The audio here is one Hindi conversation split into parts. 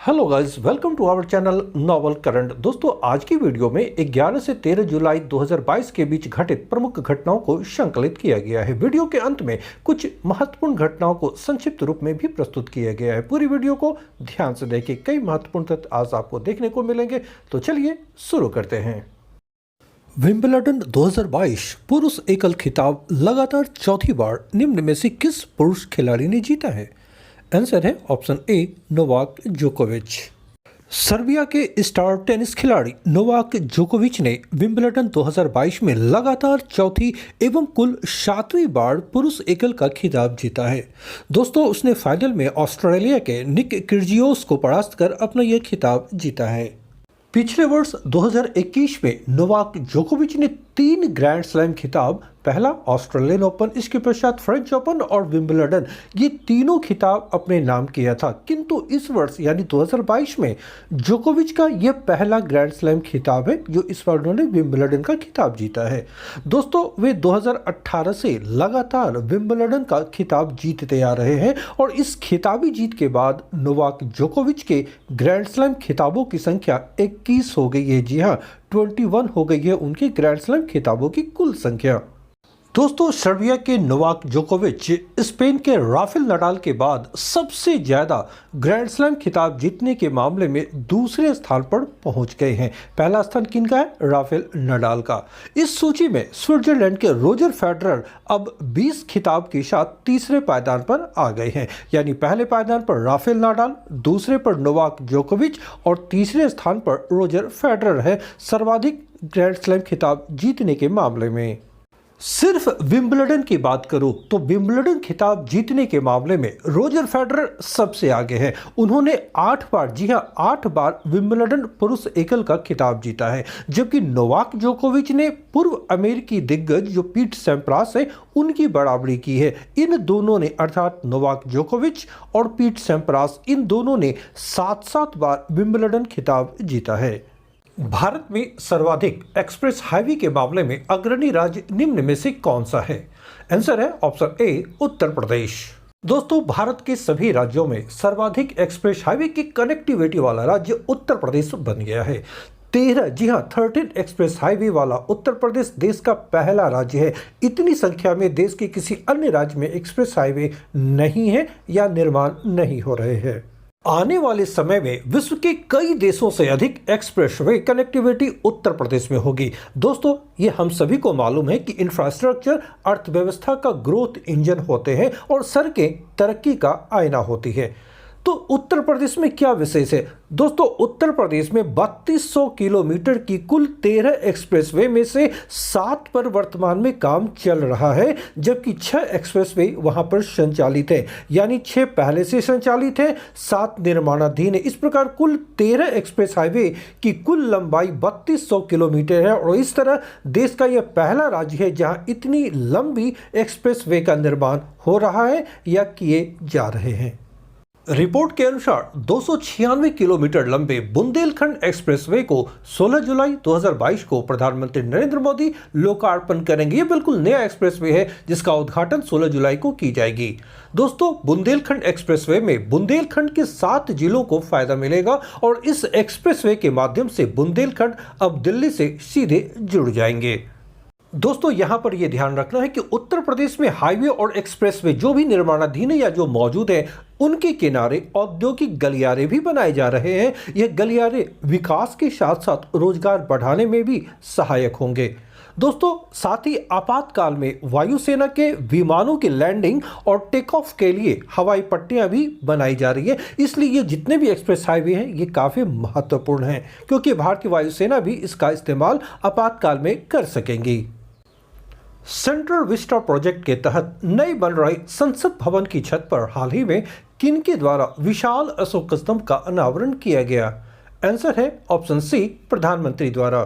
Hello guys, welcome to our channel novel current. दोस्तों, आज की वीडियो में 11 से 13 जुलाई 2022 के बीच घटित प्रमुख घटनाओं को संकलित किया गया है। वीडियो के अंत में कुछ महत्वपूर्ण घटनाओं को संक्षिप्त रूप में भी प्रस्तुत किया गया है। पूरी वीडियो को ध्यान से देखिए, कई महत्वपूर्ण तथ्य आज आपको देखने को मिलेंगे। तो चलिए शुरू करते हैं। विंबलडन 2022 पुरुष एकल खिताब लगातार चौथी बार निम्न में से किस पुरुष खिलाड़ी ने जीता है? आंसर है ऑप्शन ए, नोवाक जोकोविच। सर्बिया के स्टार टेनिस खिलाड़ी नोवाक जोकोविच ने विंबलडन 2022 में लगातार चौथी एवं कुल 7वीं बार पुरुष एकल का खिताब जीता है। दोस्तों, उसने फाइनल में ऑस्ट्रेलिया के निक किर्जियोस को परास्त कर अपना यह खिताब जीता है। पिछले वर्ष 2021 में नोवाक जोकोविच ने 3 ग्रैंड स्लैम खिताब, पहला ऑस्ट्रेलियन ओपन, इसके पश्चात फ्रेंच ओपन और विंबलडन, ये तीनों खिताब अपने नाम किया था। किंतु इस वर्ष यानी 2022 में जोकोविच का यह पहला ग्रैंड स्लैम खिताब है जो इस बार उन्होंने विंबलडन का खिताब जीता है। दोस्तों, वे 2018 से लगातार विंबलडन का खिताब जीतते आ रहे हैं और इस खिताबी जीत के बाद नोवाक जोकोविच के ग्रैंड स्लैम खिताबों की संख्या 21 हो गई है। जी हाँ, 21 हो गई है उनके ग्रैंड स्लैम खिताबों की कुल संख्या। दोस्तों, सर्बिया के नोवाक जोकोविच स्पेन के राफेल नडाल के बाद सबसे ज्यादा ग्रैंड स्लैम खिताब जीतने के मामले में दूसरे स्थान पर पहुंच गए हैं। पहला स्थान किनका है? राफेल नडाल का। इस सूची में स्विट्जरलैंड के रोजर फेडरर अब 20 खिताब के साथ तीसरे पायदान पर आ गए हैं। यानी पहले पायदान पर राफेल नडाल, दूसरे पर नोवाक जोकोविच और तीसरे स्थान पर रोजर फेडरर है सर्वाधिक ग्रैंड स्लैम खिताब जीतने के मामले में। सिर्फ विंबलडन की बात करूं तो विंबलडन खिताब जीतने के मामले में रोजर फेडरर सबसे आगे है। उन्होंने 8 बार, जी हां 8 बार विंबलडन पुरुष एकल का खिताब जीता है, जबकि नोवाक जोकोविच ने पूर्व अमेरिकी दिग्गज जो पीट सैम्प्रास है उनकी बराबरी की है। इन दोनों ने, अर्थात नोवाक जोकोविच और पीट सैम्प्रास, इन दोनों ने 7-7 बार विंबलडन खिताब जीता है। भारत में सर्वाधिक एक्सप्रेस हाईवे के मामले में अग्रणी राज्य निम्न में से कौन सा है? आंसर है ऑप्शन ए, उत्तर प्रदेश। दोस्तों, भारत के सभी राज्यों में सर्वाधिक एक्सप्रेस हाईवे की कनेक्टिविटी वाला राज्य उत्तर प्रदेश बन गया है। 13, जी हाँ 13 एक्सप्रेस हाईवे वाला उत्तर प्रदेश देश का पहला राज्य है। इतनी संख्या में देश के किसी अन्य राज्य में एक्सप्रेस हाईवे नहीं है या निर्माण नहीं हो रहे हैं। आने वाले समय में विश्व के कई देशों से अधिक एक्सप्रेसवे कनेक्टिविटी उत्तर प्रदेश में होगी। दोस्तों, ये हम सभी को मालूम है कि इंफ्रास्ट्रक्चर अर्थव्यवस्था का ग्रोथ इंजन होते हैं और सड़कें तरक्की का आईना होती है। तो उत्तर प्रदेश में क्या विशेष है? दोस्तों, उत्तर प्रदेश में 3200 किलोमीटर की कुल 13 एक्सप्रेसवे में से 7 पर वर्तमान में काम चल रहा है, जबकि 6 एक्सप्रेसवे वहां पर संचालित है। यानी 6 पहले से संचालित है, 7 निर्माणाधीन है। इस प्रकार कुल 13 एक्सप्रेस हाईवे की कुल लंबाई 3200 किलोमीटर है और इस तरह देश का यह पहला राज्य है जहां इतनी लंबी एक्सप्रेसवे का निर्माण हो रहा है या किए जा रहे हैं। रिपोर्ट के अनुसार 296 किलोमीटर लंबे बुंदेलखंड एक्सप्रेसवे को 16 जुलाई 2022 को प्रधानमंत्री नरेंद्र मोदी लोकार्पण करेंगे। ये बिल्कुल नया एक्सप्रेसवे है जिसका उद्घाटन 16 जुलाई को की जाएगी। दोस्तों, बुंदेलखंड एक्सप्रेसवे में बुंदेलखंड के 7 जिलों को फायदा मिलेगा और इस एक्सप्रेसवे के माध्यम से बुंदेलखंड अब दिल्ली से सीधे जुड़ जाएंगे। दोस्तों, यहां पर यह ध्यान रखना है कि उत्तर प्रदेश में हाईवे और एक्सप्रेसवे जो भी निर्माणाधीन है या जो मौजूद है उनके किनारे औद्योगिक गलियारे भी बनाए जा रहे हैं। यह गलियारे विकास के साथ साथ रोजगार बढ़ाने में भी सहायक होंगे। दोस्तों, साथ ही आपातकाल में वायुसेना के विमानों की लैंडिंग और टेक ऑफ के लिए हवाई पट्टियां भी बनाई जा रही है। इसलिए ये जितने भी एक्सप्रेस हाईवे हैं ये काफ़ी महत्वपूर्ण हैं क्योंकि भारतीय वायुसेना भी इसका इस्तेमाल आपातकाल में कर सकेंगी। सेंट्रल विस्टा प्रोजेक्ट के तहत नई बन रही संसद भवन की छत पर हाल ही में किनके द्वारा विशाल अशोक स्तंभ का अनावरण किया गया? आंसर है ऑप्शन सी, प्रधानमंत्री द्वारा।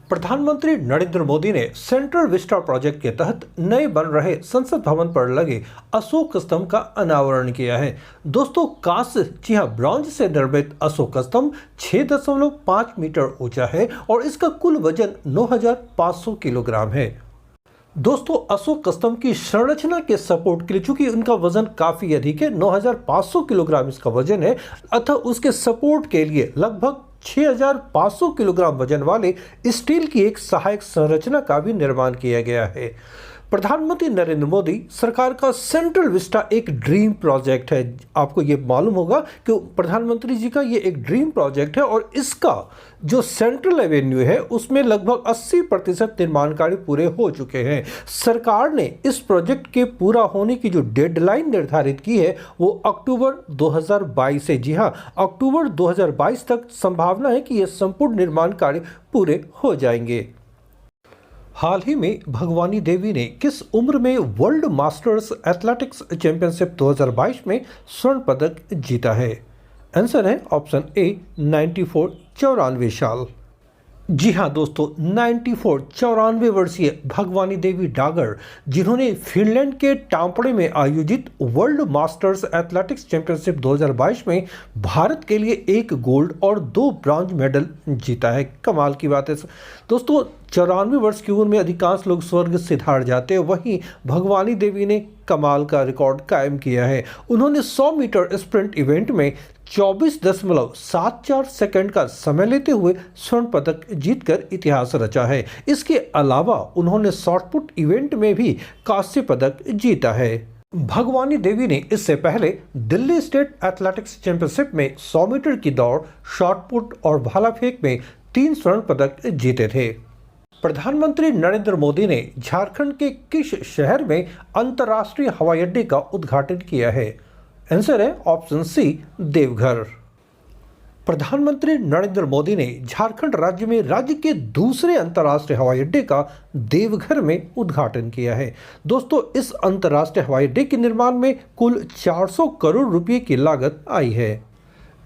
प्रधानमंत्री नरेंद्र मोदी ने सेंट्रल विस्टा प्रोजेक्ट के तहत नए बन रहे संसद भवन पर लगे अशोक स्तंभ का अनावरण किया है। दोस्तों, कांस्य, जी हां ब्रॉन्ज से निर्मित अशोक स्तंभ 6.5 मीटर ऊंचा है और इसका कुल वजन 9500 किलोग्राम है। दोस्तों अशोक स्तंभ की संरचना के सपोर्ट के लिए, चूंकि उनका वजन काफी अधिक है, 9,500 किलोग्राम इसका वजन है, अतः उसके सपोर्ट के लिए लगभग 6,500 किलोग्राम वजन वाले स्टील की एक सहायक संरचना का भी निर्माण किया गया है। प्रधानमंत्री नरेंद्र मोदी सरकार का सेंट्रल विस्टा एक ड्रीम प्रोजेक्ट है। आपको ये मालूम होगा कि प्रधानमंत्री जी का ये एक ड्रीम प्रोजेक्ट है और इसका जो सेंट्रल एवेन्यू है उसमें लगभग 80% निर्माण कार्य पूरे हो चुके हैं। सरकार ने इस प्रोजेक्ट के पूरा होने की जो डेडलाइन निर्धारित की है वो अक्टूबर 2022 है। जी हाँ, अक्टूबर 2022 तक संभावना है कि ये संपूर्ण निर्माण कार्य पूरे हो जाएंगे। हाल ही में भगवानी देवी ने किस उम्र में वर्ल्ड मास्टर्स एथलेटिक्स चैंपियनशिप 2022 में स्वर्ण पदक जीता है? आंसर है ऑप्शन ए 94 साल। जी हाँ दोस्तों, 94 वर्षीय भगवानी देवी डागर, जिन्होंने फिनलैंड के टाम्परे में आयोजित वर्ल्ड मास्टर्स एथलेटिक्स चैंपियनशिप 2022 में भारत के लिए 1 गोल्ड और 2 ब्रॉन्ज मेडल जीता है। कमाल की बात है दोस्तों, 94 वर्ष की उम्र में अधिकांश लोग स्वर्ग सिधार जाते हैं, वहीं भगवानी देवी ने कमाल का रिकॉर्ड कायम किया है। उन्होंने 100 मीटर स्प्रिंट इवेंट में 24.74 सेकंड का समय लेते हुए स्वर्ण पदक जीतकर इतिहास रचा है। इसके अलावा उन्होंने शॉटपुट इवेंट में भी कांस्य पदक जीता है। भगवानी देवी ने इससे पहले दिल्ली स्टेट एथलेटिक्स चैंपियनशिप में 100 मीटर की दौड़, शॉटपुट और भाला फेंक में 3 स्वर्ण पदक जीते थे। प्रधानमंत्री नरेंद्र मोदी ने झारखंड के किस शहर में अंतर्राष्ट्रीय हवाई अड्डे का उद्घाटन किया है? आंसर है ऑप्शन सी देवघर। प्रधानमंत्री नरेंद्र मोदी ने झारखंड राज्य में राज्य के दूसरे अंतर्राष्ट्रीय हवाई अड्डे का देवघर में उद्घाटन किया है। दोस्तों इस अंतर्राष्ट्रीय हवाई अड्डे के निर्माण में कुल 400 करोड़ रुपए की लागत आई है।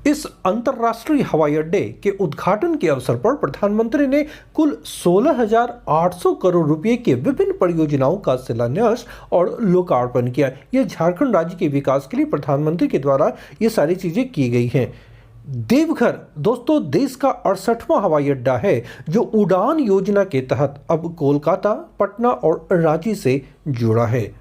इस अंतर्राष्ट्रीय हवाई अड्डे के उद्घाटन के अवसर पर प्रधानमंत्री ने कुल 16,800 करोड़ रुपए के विभिन्न परियोजनाओं का शिलान्यास और लोकार्पण किया। यह झारखंड राज्य के विकास के लिए प्रधानमंत्री के द्वारा ये सारी चीजें की गई हैं। देवघर दोस्तों देश का 68वां हवाई अड्डा है जो उड़ान योजना के तहत अब कोलकाता, पटना और रांची से जुड़ा है।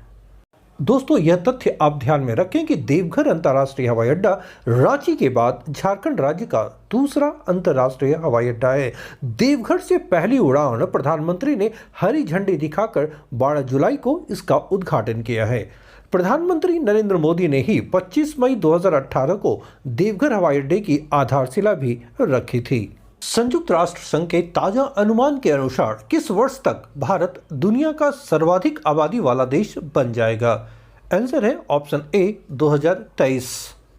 दोस्तों यह तथ्य आप ध्यान में रखें कि देवघर अंतर्राष्ट्रीय हवाई अड्डा रांची के बाद झारखंड राज्य का दूसरा अंतर्राष्ट्रीय हवाई अड्डा है। देवघर से पहली उड़ान प्रधानमंत्री ने हरी झंडी दिखाकर 12 जुलाई को इसका उद्घाटन किया है। प्रधानमंत्री नरेंद्र मोदी ने ही 25 मई 2018 को देवघर हवाई अड्डे की आधारशिला भी रखी थी। संयुक्त राष्ट्र संघ के ताजा अनुमान के अनुसार किस वर्ष तक भारत दुनिया का सर्वाधिक आबादी वाला देश बन जाएगा? आंसर है ऑप्शन ए 2023।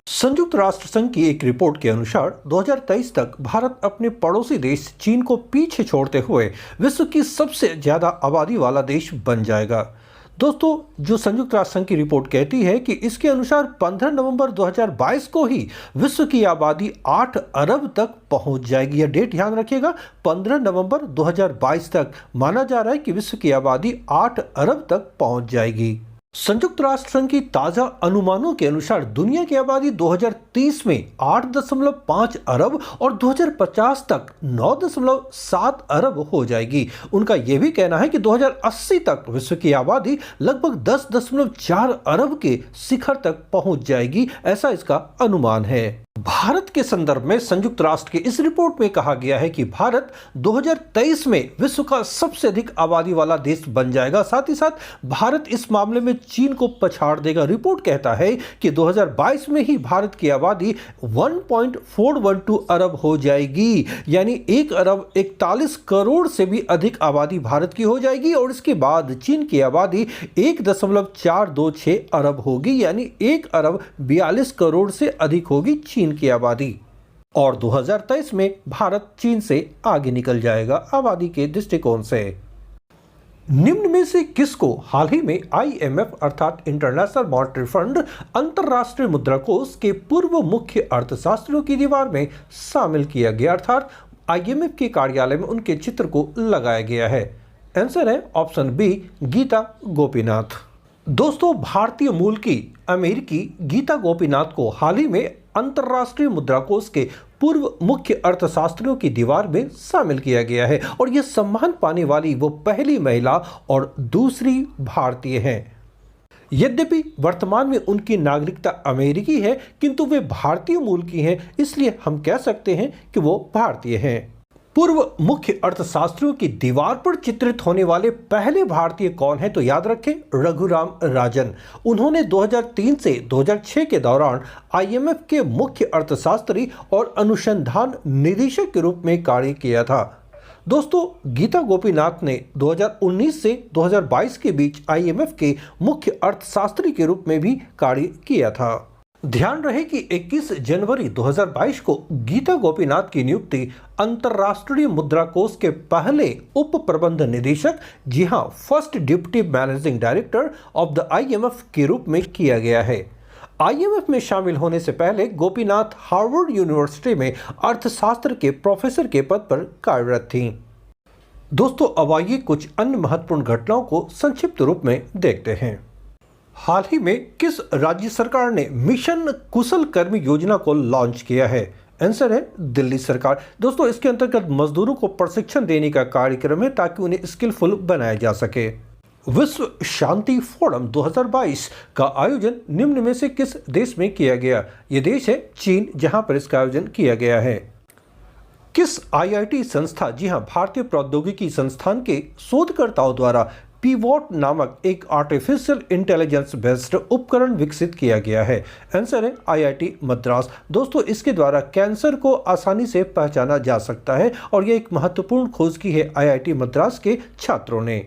संयुक्त राष्ट्र संघ की एक रिपोर्ट के अनुसार 2023 तक भारत अपने पड़ोसी देश चीन को पीछे छोड़ते हुए विश्व की सबसे ज्यादा आबादी वाला देश बन जाएगा। दोस्तों जो संयुक्त राष्ट्र संघ की रिपोर्ट कहती है कि इसके अनुसार 15 नवंबर 2022 को ही विश्व की आबादी 8 अरब तक पहुंच जाएगी। यह डेट ध्यान रखिएगा, 15 नवंबर 2022 तक माना जा रहा है कि विश्व की आबादी 8 अरब तक पहुंच जाएगी। संयुक्त राष्ट्र संघ की ताजा अनुमानों के अनुसार दुनिया की आबादी 2030 में 8.5 अरब और 2050 तक 9.7 अरब हो जाएगी। उनका यह भी कहना है कि 2080 तक विश्व की आबादी लगभग 10.4 अरब के शिखर तक पहुंच जाएगी, ऐसा इसका अनुमान है। भारत के संदर्भ में संयुक्त राष्ट्र की इस रिपोर्ट में कहा गया है कि भारत 2023 में विश्व का सबसे अधिक आबादी वाला देश बन जाएगा। साथ ही साथ भारत इस मामले में चीन को पछाड़ देगा। रिपोर्ट कहता है कि 2022 में ही भारत की आबादी 1.412 अरब हो जाएगी, यानी 1 अरब 41 करोड़ से भी अधिक आबादी भारत की हो जाएगी और इसके बाद चीन की आबादी 1.426 अरब होगी, यानी 1 अरब 42 करोड़ से अधिक होगी चीन की आबादी। और 2023 में भारत चीन से आगे निकल जाएगा आबादी के दृष्टिकोण से। निम्न में से किसको हाल ही में IMF अर्थात इंटरनेशनल मॉनेटरी फंड अंतरराष्ट्रीय मुद्रा कोष के पूर्व मुख्य अर्थशास्त्रियों की दीवार में शामिल किया गया, अर्थात IMF के कार्यालय में उनके चित्र को लगाया गया है? आंसर है ऑप्शन बी गीता गोपीनाथ। दोस्तों भारतीय मूल की अमेरिकी गीता गोपीनाथ को हाल ही में अंतर्राष्ट्रीय मुद्रा कोष के पूर्व मुख्य अर्थशास्त्रियों की दीवार में शामिल किया गया है और यह सम्मान पाने वाली वो पहली महिला और दूसरी भारतीय हैं। यद्यपि वर्तमान में उनकी नागरिकता अमेरिकी है, किंतु वे भारतीय मूल की हैं, इसलिए हम कह सकते हैं कि वो भारतीय हैं। पूर्व मुख्य अर्थशास्त्रियों की दीवार पर चित्रित होने वाले पहले भारतीय कौन है, तो याद रखें रघुराम राजन। उन्होंने 2003 से 2006 के दौरान IMF के मुख्य अर्थशास्त्री और अनुसंधान निदेशक के रूप में कार्य किया था। दोस्तों, गीता गोपीनाथ ने 2019 से 2022 के बीच IMF के मुख्य अर्थशास्त्री के रूप में भी कार्य किया था। ध्यान रहे कि 21 जनवरी 2022 को गीता गोपीनाथ की नियुक्ति अंतर्राष्ट्रीय मुद्रा कोष के पहले उप प्रबंध निदेशक, जी हां, first deputy managing director of the IMF के रूप में किया गया है। IMF में शामिल होने से पहले गोपीनाथ हार्वर्ड यूनिवर्सिटी में अर्थशास्त्र के प्रोफेसर के पद पर कार्यरत थीं। दोस्तों, अब आइए कुछ अन्य महत्वपूर्ण घटनाओं को संक्षिप्त रूप में देखते हैं। हाल ही में किस राज्य सरकार ने मिशन कुशल कर्मी योजना को लॉन्च किया है? आंसर है दिल्ली सरकार। दोस्तों, इसके अंतर्गत मजदूरों को प्रशिक्षण देने का कार्यक्रम है ताकि उन्हें स्किलफुल बनाया जा सके। विश्व शांति फोरम 2022 का आयोजन निम्न में से किस देश में किया गया? यह देश है चीन, जहां पर इसका आयोजन किया गया है। किस IIT संस्था, जी हां, भारतीय प्रौद्योगिकी संस्थान के शोधकर्ताओं द्वारा पीवॉट नामक एक आर्टिफिशियल इंटेलिजेंस बेस्ड उपकरण विकसित किया गया है? आंसर है IIT मद्रास। दोस्तों, इसके द्वारा कैंसर को आसानी से पहचाना जा सकता है और यह एक महत्वपूर्ण खोज की है IIT मद्रास के छात्रों ने।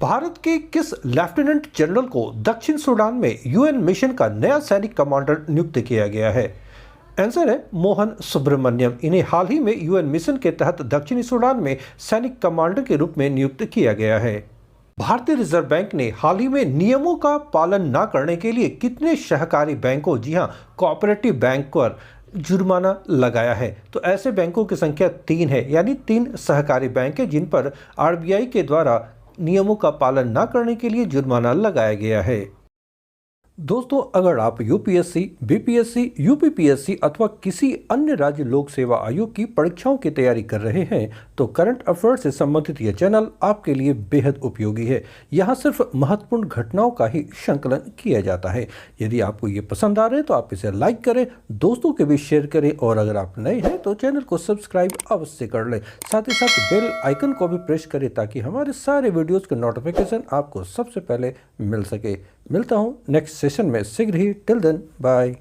भारत के किस लेफ्टिनेंट जनरल को दक्षिण सूडान में UN मिशन का नया सैनिक कमांडर नियुक्त किया गया है? आंसर है मोहन सुब्रमण्यम। इन्हें हाल ही में UN मिशन के तहत दक्षिणी सूडान में सैनिक कमांडर के रूप में नियुक्त किया गया है। भारतीय रिजर्व बैंक ने हाल ही में नियमों का पालन न करने के लिए कितने सहकारी बैंकों, जी हां, कोऑपरेटिव बैंक पर जुर्माना लगाया है? तो ऐसे बैंकों की संख्या 3 है, यानी 3 सहकारी बैंक है जिन पर RBI के द्वारा नियमों का पालन न करने के लिए जुर्माना लगाया गया है। दोस्तों, अगर आप UPSC, BPSC, UPPSC अथवा किसी अन्य राज्य लोक सेवा आयोग की परीक्षाओं की तैयारी कर रहे हैं तो करंट अफेयर्स से संबंधित यह चैनल आपके लिए बेहद उपयोगी है। यहाँ सिर्फ महत्वपूर्ण घटनाओं का ही संकलन किया जाता है। यदि आपको ये पसंद आ रहे हैं तो आप इसे लाइक करें, दोस्तों के बीच शेयर करें और अगर आप नए हैं तो चैनल को सब्सक्राइब अवश्य कर लें। साथ ही साथ बेल आइकन को भी प्रेस करें ताकि हमारे सारे वीडियोज़ के नोटिफिकेशन आपको सबसे पहले मिल सके। मिलता हूँ नेक्स्ट सेशन में शीघ्र ही। Till then, bye.